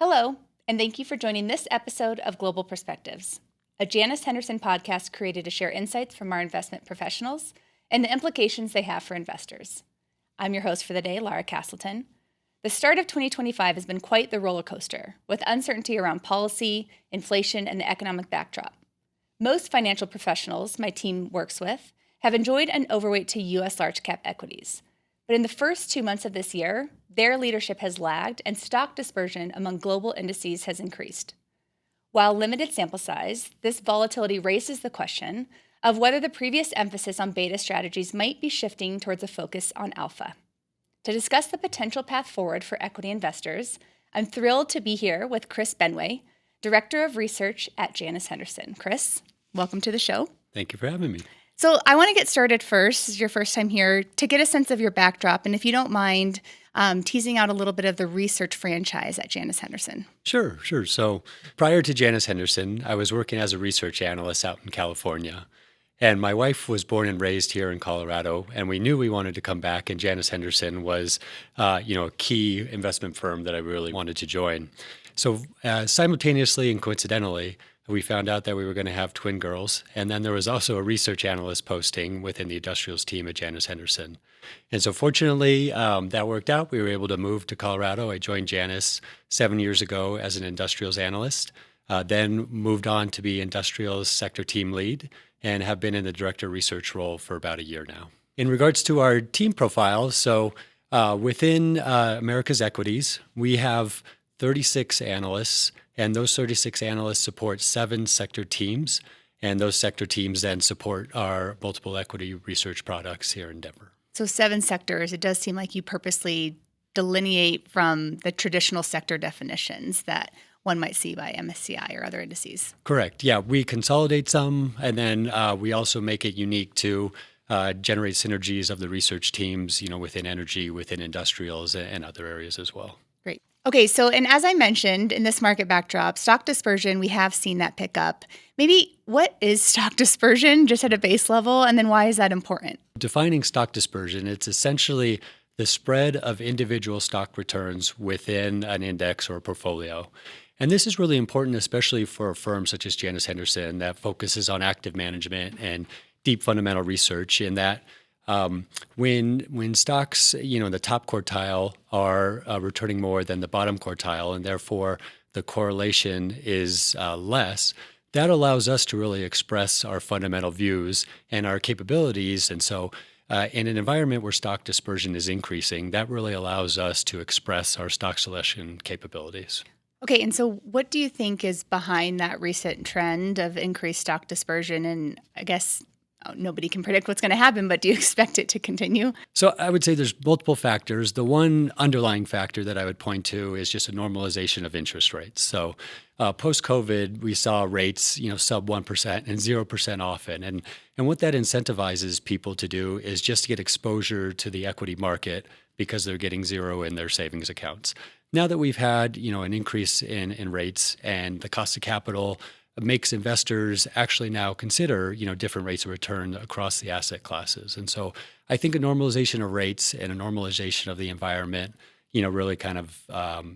Hello, and thank you for joining this episode of Global Perspectives, a Janus Henderson podcast created to share insights from our investment professionals and the implications they have for investors. I'm your host for the day, Laura Castleton. The start of 2025 has been quite the roller coaster, with uncertainty around policy, inflation, and the economic backdrop. Most financial professionals my team works with have enjoyed an overweight to U.S. large-cap equities. But in the first 2 months of this year, their leadership has lagged and stock dispersion among global indices has increased. While limited sample size, this volatility raises the question of whether the previous emphasis on beta strategies might be shifting towards a focus on alpha. To discuss the potential path forward for equity investors, I'm thrilled to be here with Chris Benway, Director of Research at Janus Henderson. Chris, welcome to the show. Thank you for having me. So I want to get started first, this is your first time here, to get a sense of your backdrop. And if you don't mind, teasing out a little bit of the research franchise at Janus Henderson. Sure. So prior to Janus Henderson, I was working as a research analyst out in California. And my wife was born and raised here in Colorado, and we knew we wanted to come back, and Janus Henderson was, a key investment firm that I really wanted to join. So simultaneously and coincidentally, we found out that we were going to have twin girls. And then there was also a research analyst posting within the industrials team at Janus Henderson. And so fortunately, that worked out. We were able to move to Colorado. I joined Janus 7 years ago as an industrials analyst, then moved on to be industrials sector team lead and have been in the director research role for about a year now. In regards to our team profile, so within America's equities, we have 36 analysts, and those 36 analysts support 7 sector teams, and those sector teams then support our multiple equity research products here in Denver. So 7 sectors, it does seem like you purposely delineate from the traditional sector definitions that one might see by MSCI or other indices. Correct. Yeah, we consolidate some, and then we also make it unique to generate synergies of the research teams, within energy, within industrials, and other areas as well. Great. Okay, so, and as I mentioned, in this market backdrop, stock dispersion, we have seen that pick up. Maybe what is stock dispersion, just at a base level, and then why is that important? Defining stock dispersion, it's essentially the spread of individual stock returns within an index or a portfolio. And this is really important, especially for a firm such as Janus Henderson that focuses on active management and deep fundamental research, in that when stocks, in the top quartile are returning more than the bottom quartile, and therefore the correlation is less, that allows us to really express our fundamental views and our capabilities. And so in an environment where stock dispersion is increasing, that really allows us to express our stock selection capabilities. Okay, and so what do you think is behind that recent trend of increased stock dispersion? And I guess nobody can predict what's going to happen, but do you expect it to continue? So I would say there's multiple factors. The one underlying factor that I would point to is just a normalization of interest rates. So post-COVID, we saw rates, sub 1% and 0% often. And what that incentivizes people to do is just to get exposure to the equity market because they're getting zero in their savings accounts. Now that we've had, an increase in rates, and the cost of capital makes investors actually now consider, different rates of return across the asset classes. And so I think a normalization of rates and a normalization of the environment, really kind of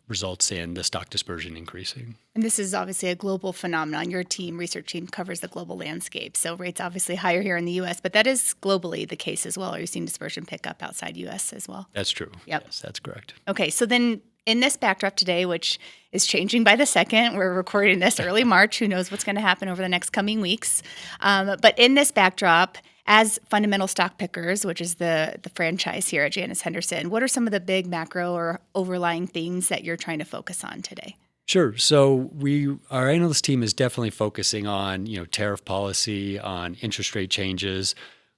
results in the stock dispersion increasing. And this is obviously a global phenomenon. Your research team, covers the global landscape. So rates obviously higher here in the U.S., but that is globally the case as well. Are you seeing dispersion pick up outside U.S. as well? That's true. Yep. Yes, that's correct. Okay, so then in this backdrop today, which is changing by the second, we're recording this early March. Who knows what's going to happen over the next coming weeks. But in this backdrop, as fundamental stock pickers, which is the franchise here at Janus Henderson, what are some of the big macro or overlying themes that you're trying to focus on today? Sure. So our analyst team is definitely focusing on, tariff policy, on interest rate changes.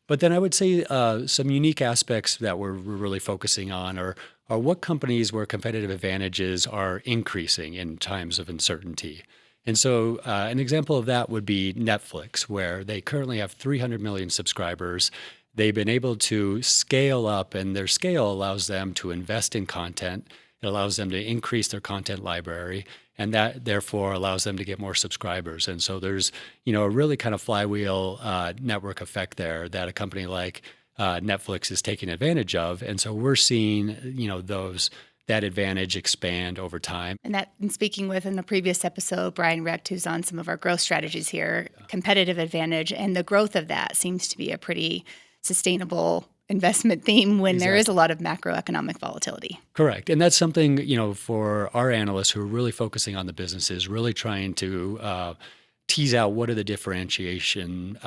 But then I would say some unique aspects that we're really focusing on are what companies where competitive advantages are increasing in times of uncertainty. And so an example of that would be Netflix, where they currently have 300 million subscribers. They've been able to scale up, and their scale allows them to invest in content. It allows them to increase their content library, and that therefore allows them to get more subscribers. And so there's, a really kind of flywheel network effect there that a company like Netflix is taking advantage of. And so we're seeing, those that advantage expand over time. And that, in speaking with in the previous episode, Brian Recht, who's on some of our growth strategies here, competitive advantage and the growth of that seems to be a pretty sustainable investment theme when there is a lot of macroeconomic volatility. Correct. And that's something, for our analysts who are really focusing on the businesses, really trying to tease out what are the differentiation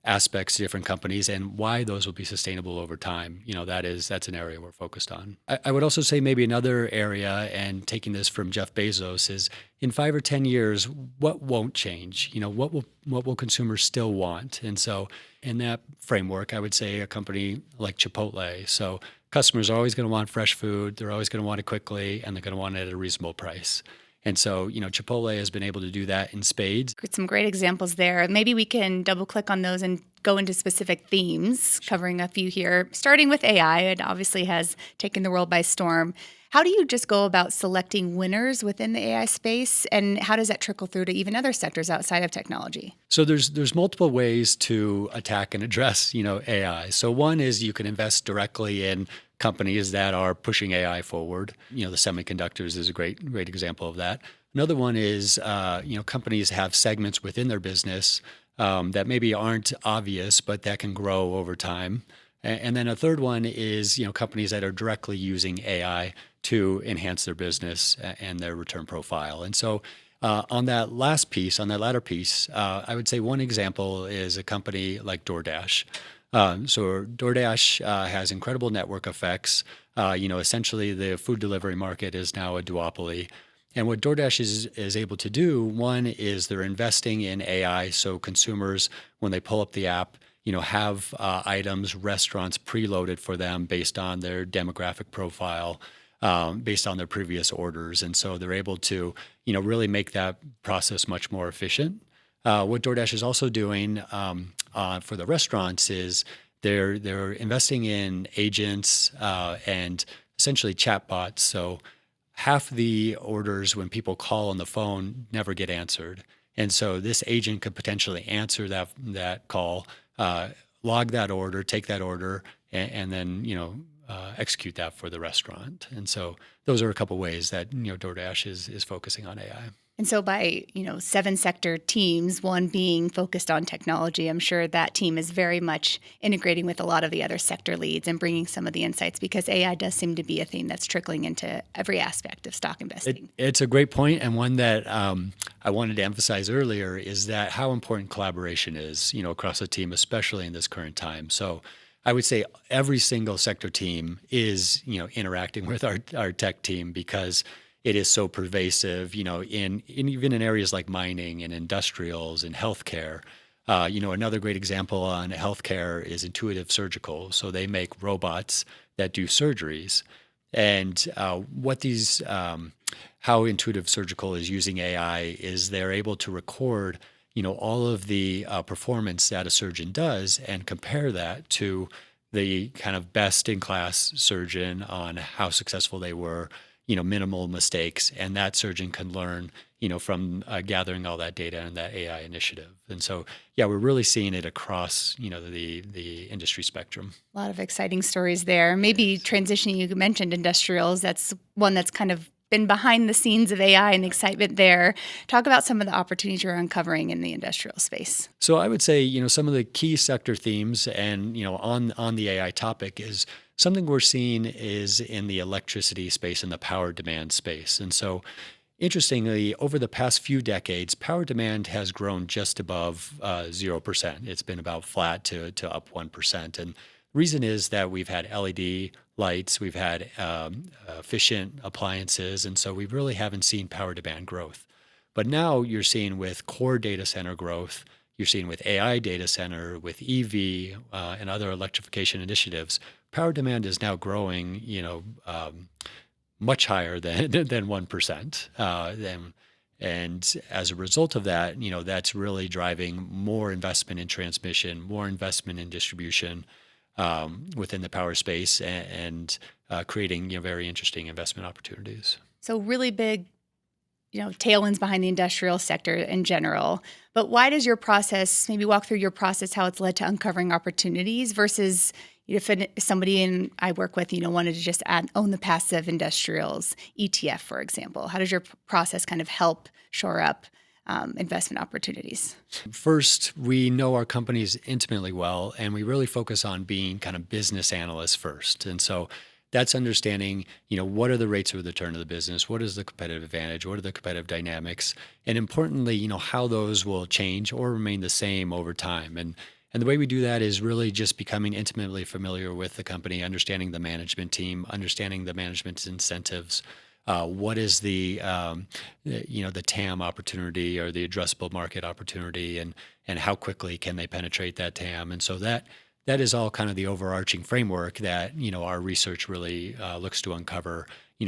aspects to different companies and why those will be sustainable over time. That's an area we're focused on. I would also say maybe another area, and taking this from Jeff Bezos, is in 5 or 10 years, what won't change? What will consumers still want? And so in that framework, I would say a company like Chipotle. So customers are always going to want fresh food. They're always going to want it quickly, and they're going to want it at a reasonable price. And so, Chipotle has been able to do that in spades. Some great examples there. Maybe we can double click on those and go into specific themes, covering a few here, starting with AI. It obviously has taken the world by storm. How do you just go about selecting winners within the AI space, and how does that trickle through to even other sectors outside of technology? So there's multiple ways to attack and address, AI. So one is you can invest directly in companies that are pushing AI forward. The semiconductors is a great example of that. Another one is, companies have segments within their business that maybe aren't obvious, but that can grow over time. And then a third one is, companies that are directly using AI to enhance their business and their return profile. And so on that latter piece, I would say one example is a company like DoorDash. So DoorDash has incredible network effects. Essentially the food delivery market is now a duopoly. And what DoorDash is able to do, one is they're investing in AI, so consumers, when they pull up the app, have items, restaurants preloaded for them based on their demographic profile, based on their previous orders. And so they're able to, really make that process much more efficient. What DoorDash is also doing for the restaurants is they're investing in agents and essentially chatbots. So half the orders when people call on the phone never get answered. And so this agent could potentially answer that call, log that order, take that order, and then execute that for the restaurant. And so those are a couple ways that DoorDash is focusing on AI. And so by, 7 sector teams, one being focused on technology, I'm sure that team is very much integrating with a lot of the other sector leads and bringing some of the insights, because AI does seem to be a theme that's trickling into every aspect of stock investing. It's a great point, and one that I wanted to emphasize earlier is that how important collaboration is, across a team, especially in this current time. So I would say every single sector team is, interacting with our tech team, because it is so pervasive, in even in areas like mining and industrials and healthcare. Another great example on healthcare is Intuitive Surgical. So they make robots that do surgeries. And how Intuitive Surgical is using AI is they're able to record, all of the performance that a surgeon does and compare that to the kind of best-in-class surgeon on how successful they were, minimal mistakes, and that surgeon can learn, from gathering all that data and that AI initiative. And so, we're really seeing it across, the industry spectrum. A lot of exciting stories there. Maybe transitioning, you mentioned industrials. That's one that's kind of been behind the scenes of AI and the excitement there. Talk about some of the opportunities you're uncovering in the industrial space. So I would say, some of the key sector themes and, on the AI topic is something we're seeing is in the electricity space and the power demand space. And so interestingly, over the past few decades, power demand has grown just above 0%. It's been about flat to up 1%. And the reason is that we've had LED lights, we've had efficient appliances, and so we really haven't seen power demand growth. But now you're seeing with core data center growth, you're seeing with AI data center, with EV and other electrification initiatives, power demand is now growing, much higher than 1%. And as a result of that, that's really driving more investment in transmission, more investment in distribution within the power space, and creating very interesting investment opportunities. So really big, tailwinds behind the industrial sector in general. But why does your process, maybe walk through your process, how it's led to uncovering opportunities versus, if somebody I work with, wanted to just own the passive industrials ETF, for example, how does your process kind of help shore up investment opportunities? First, we know our companies intimately well, and we really focus on being kind of business analysts first. And so that's understanding, what are the rates of return of the business? What is the competitive advantage? What are the competitive dynamics? And importantly, how those will change or remain the same over time. And the way we do that is really just becoming intimately familiar with the company, understanding the management team, understanding the management's incentives. What is the TAM opportunity or the addressable market opportunity, and how quickly can they penetrate that TAM? And so that is all kind of the overarching framework that our research really looks to uncover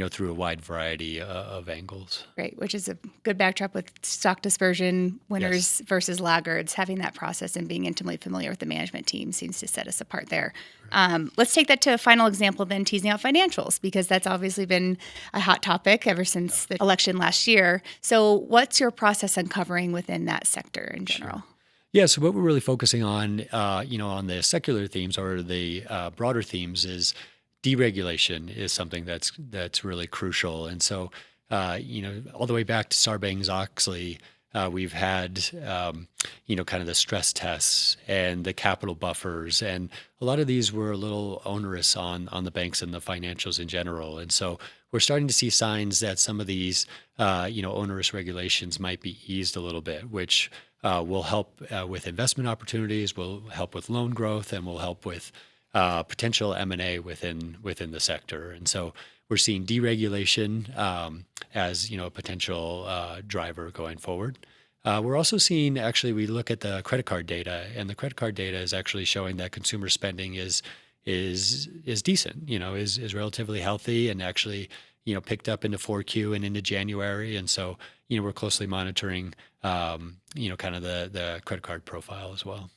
through a wide variety of angles. Great, which is a good backdrop with stock dispersion, winners versus laggards. Having that process and being intimately familiar with the management team seems to set us apart there. Right. Let's take that to a final example, then teasing out financials, because that's obviously been a hot topic ever since the election last year. So what's your process uncovering within that sector in general? Sure. Yeah, so what we're really focusing on, on the secular themes or the broader themes is deregulation is something that's really crucial. And so, all the way back to Sarbanes-Oxley, we've had, kind of the stress tests and the capital buffers. And a lot of these were a little onerous on the banks and the financials in general. And so we're starting to see signs that some of these, onerous regulations might be eased a little bit, which will help with investment opportunities, will help with loan growth, and will help with potential M&A within the sector. And so we're seeing deregulation as a potential driver going forward. We're also seeing, actually, we look at the credit card data, and the credit card data is actually showing that consumer spending is decent, is relatively healthy, and actually picked up into 4Q and into January. And so we're closely monitoring kind of the credit card profile as well.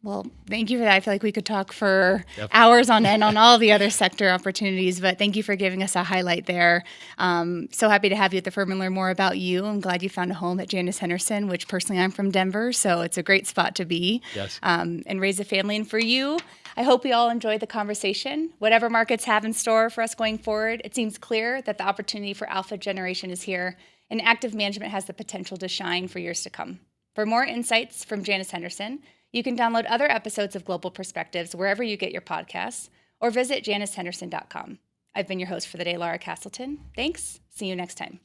Well, thank you for that. I feel like we could talk for hours on end on all the other sector opportunities, but thank you for giving us a highlight there. So happy to have you at the firm and learn more about you. I'm glad you found a home at Janus Henderson, which personally I'm from Denver, so it's a great spot to be. Yes. And raise a family. And for you, I hope we all enjoyed the conversation. Whatever markets have in store for us going forward, it seems clear that the opportunity for alpha generation is here, and active management has the potential to shine for years to come. For more insights from Janus Henderson, you can download other episodes of Global Perspectives wherever you get your podcasts, or visit janushenderson.com. I've been your host for the day, Laura Castleton. Thanks. See you next time.